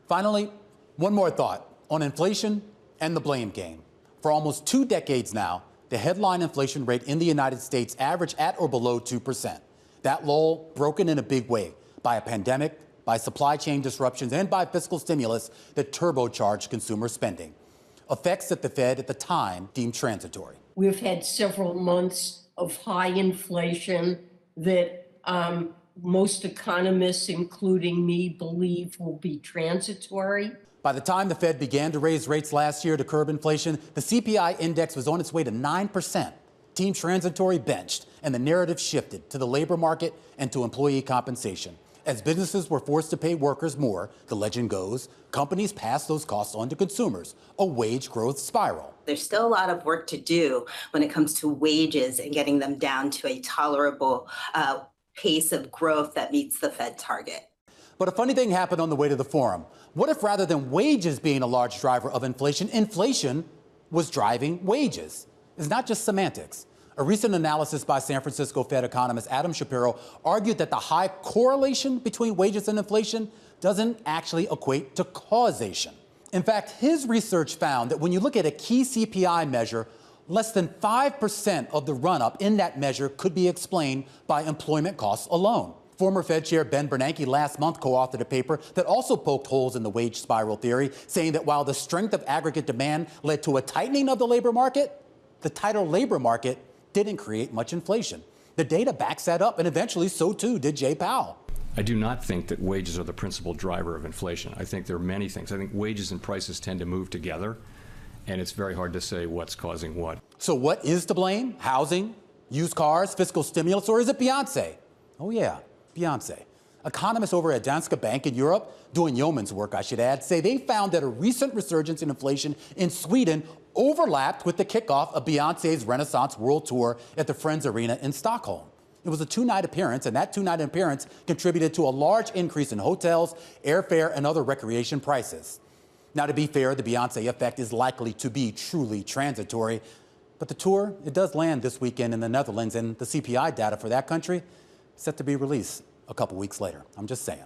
Finally, one more thought on inflation and the blame game. For almost 2 decades now, the headline inflation rate in the United States averaged at or below 2%. That lull broken in a big way by a pandemic, by supply chain disruptions, and by fiscal stimulus that turbocharged consumer spending. Effects that the Fed at the time deemed transitory. We've had several months of high inflation that most economists, including me, believe will be transitory. By the time the Fed began to raise rates last year to curb inflation, the CPI index was on its way to 9%. Team transitory benched, and the narrative shifted to the labor market and to employee compensation. As businesses were forced to pay workers more, the legend goes, companies passed those costs on to consumers, a wage growth spiral. There's still a lot of work to do when it comes to wages and getting them down to a tolerable pace of growth that meets the Fed target. But a funny thing happened on the way to the forum. What if rather than wages being a large driver of inflation, inflation was driving wages? It's not just semantics. A recent analysis by San Francisco Fed economist Adam Shapiro argued that the high correlation between wages and inflation doesn't actually equate to causation. In fact, his research found that when you look at a key CPI measure, less than 5% of the run-up in that measure could be explained by employment costs alone. Former Fed Chair Ben Bernanke last month co-authored a paper that also poked holes in the wage spiral theory, saying that while the strength of aggregate demand led to a tightening of the labor market, the tighter labor market didn't create much inflation. The data backs that up, and eventually so too did Jay Powell. I do not think that wages are the principal driver of inflation. I think there are many things. I think wages and prices tend to move together, and it's very hard to say what's causing what. So what is to blame? Housing, used cars, fiscal stimulus, or is it Beyonce? Oh yeah, Beyonce. Economists over at Danske Bank in Europe, doing yeoman's work I should add, say they found that a recent resurgence in inflation in Sweden overlapped with the kickoff of Beyonce's Renaissance World Tour at the Friends Arena in Stockholm. It was a 2-night appearance, and that 2-night appearance contributed to a large increase in hotels, airfare, and other recreation prices. Now, to be fair, the Beyonce effect is likely to be truly transitory, but the tour, it does land this weekend in the Netherlands, and the CPI data for that country is set to be released a couple weeks later. I'm just saying.